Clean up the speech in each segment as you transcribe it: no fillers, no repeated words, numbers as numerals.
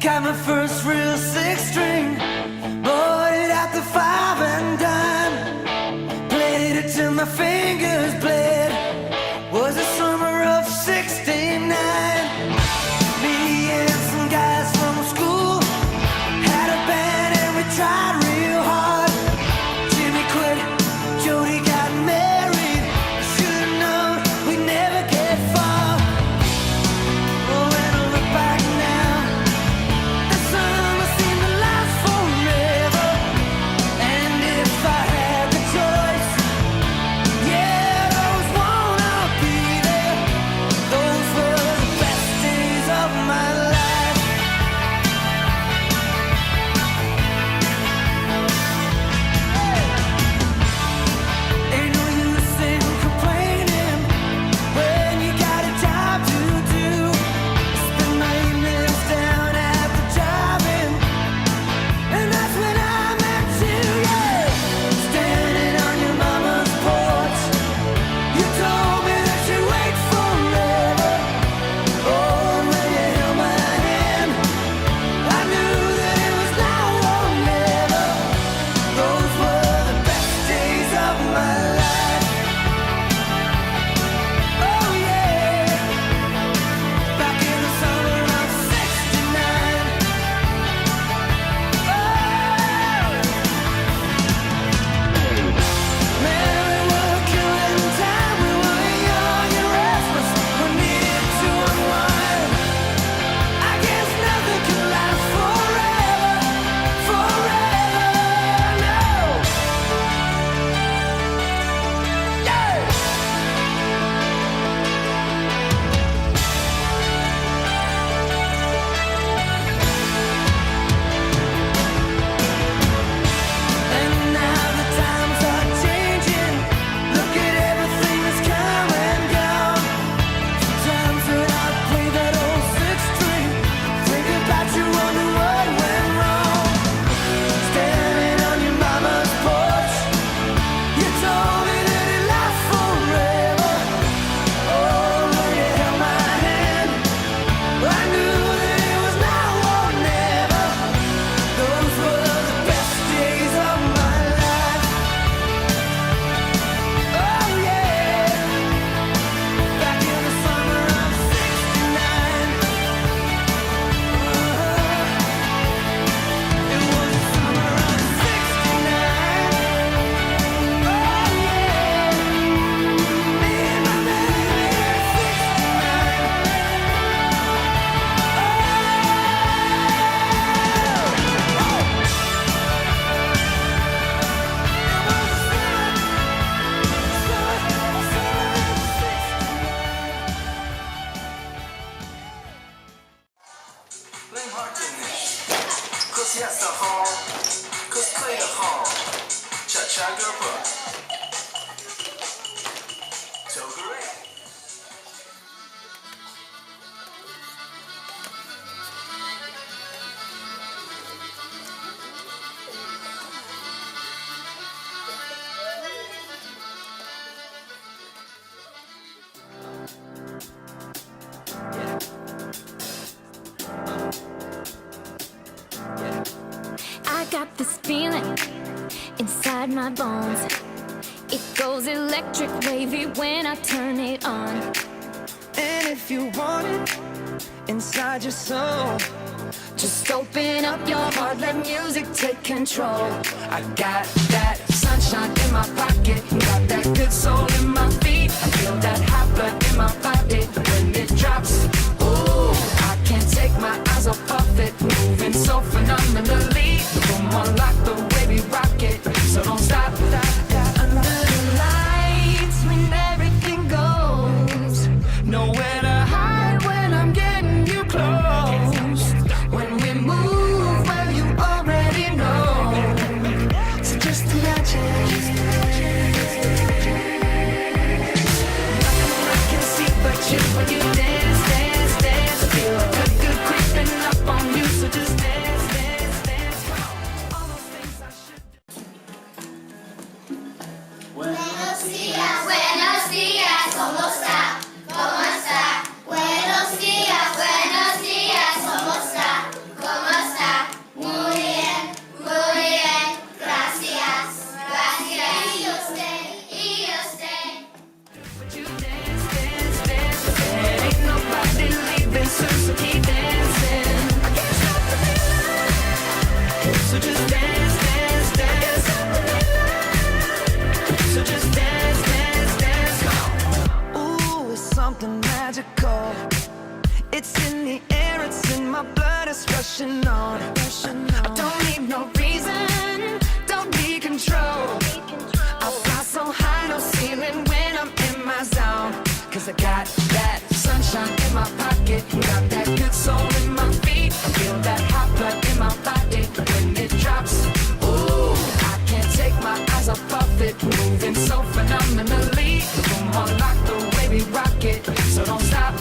Got my first real six string, bought it at the five and dime. Played it till my fingers bled. Was the summer of '69. Me and some guys from school had a band and we tried real hard. Jimmy quit, Jody got married. Should've known we'd never get far. Oh, when I look back now, the summer seemed to last forever. And if I had the choice, yeah, I always wanna be there. Those were the best days of my life. Ain't no use in complaining when you got a job to do. Spend my evenings down at the drive-in, and that's when I met you, yeah. Standing on your mama's porch, you told me that you'd wait forever. Oh, when you held my hand, I knew that it was now or never. Those were the best days of my life. Oh yeah, back in the summer of '69. Man, we were killing time. We were young and restless. We needed to unwind. I guess nothing can last forever, forever, no. Yeah. And now the times are changing. Look at everything that's come and gone. Sometimes when I play that old six string, think about you, wonder what went wrong. Standing on your mama's porch, you told me that it lasts forever. Oh, when you held my hand, I knew that it was now or never. Those were the best days of my life. Oh yeah, back in the summer of '69. It was the summer of '69. Oh yeah, me and my baby at Blame hardness, cause yes the hall, cause play the hall, cha-cha gurpa, togare. I got this feeling inside my bones. It goes electric wavy when I turn it on. And if you want it inside your soul, Just open up your heart, let music take control. I got that sunshine in my pocket, got that good soul in my feet. I feel that hot blood in my body when it drops. Ooh, I can't take my eyes off of it, moving so phenomenally. Come on, like the way we rock it, so don't stop. Under the lights when everything goes. Nowhere to hide when I'm getting you close. When we move, well you already know. So just imagine. Nothing I can see but you when you dance, dance, dance. Feel good, good creeping up on you, so just dance, dance, dance. Come on, all those things I should do. Buenos días, buenos días, ¿cómo está? ¿Cómo está? Buenos días, ¿cómo está? ¿Cómo 'cause I got that sunshine in my pocket, got that good soul in my feet. I feel that hot blood in my body when it drops. Ooh, I can't take my eyes off of it, moving so phenomenally. The room on lock, the way we rock it, so don't stop.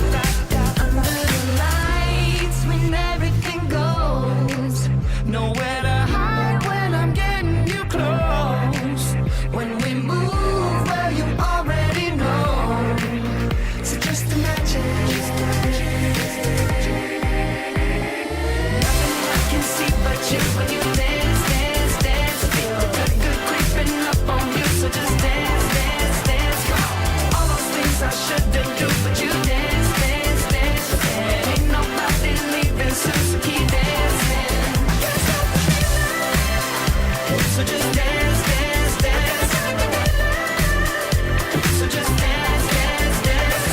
Under the lights when everything goes. Nowhere to hide when I'm getting you close. When we move, well, you already know. So just imagine. Nothing I can see but you when you dance, dance, dance. Feel the good, good creeping up on you. So just dance, dance, dance. All those things I shouldn't do, but you dance, dance, dance. And ain't nobody leaving soon, so keep dancing. So just dance, dance, dance. So just dance, dance, dance.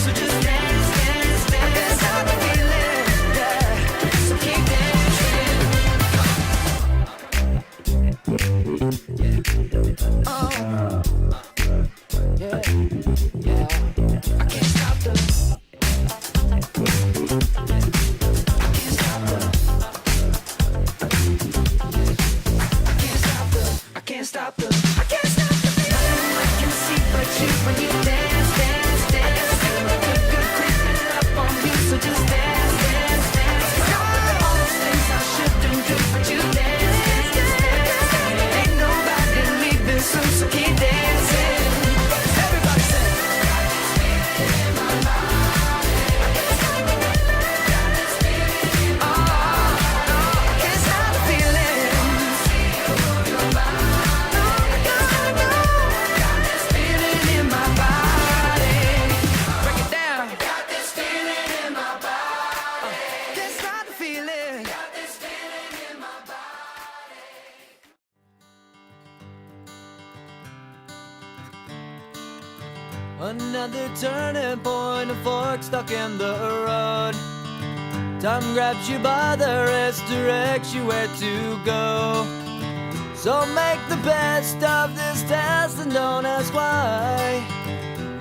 So just dance, dance, dance. That's how I feel it, yeah. So keep dancing. Oh, yeah, yeah. I can't stop the. I can't stop the. I can't stop the feeling. I can see but you when you dance, dance, dance. Feel the good, good creeping up on you. So just dance, dance, dance. All those things I shouldn't do, but you dance, dance, dance. Ain't nobody leaving soon, so keep dancing. Everybody say. Got this feeling in my body. I can't stop the feeling. Oh, I can't stop the feeling. Another turning point, a fork stuck in the road. Time grabs you by the wrist, directs you where to go. So make the best of this test and don't ask why.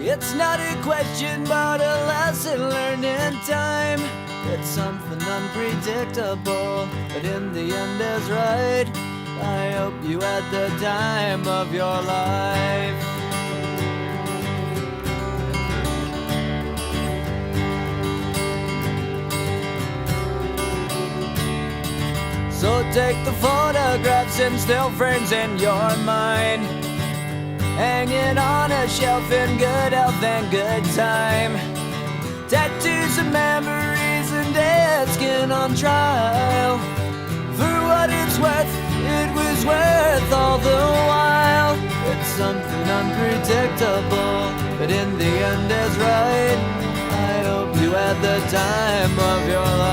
It's not a question but a lesson learned in time. It's something unpredictable, but in the end is right. I hope you had the time of your life. So take the photographs and still frames in your mind, hanging on a shelf in good health and good time. Tattoos of memories and dead skin on trial. For what it's worth, it was worth all the while. It's something unpredictable, but in the end is right. I hope you had the time of your life.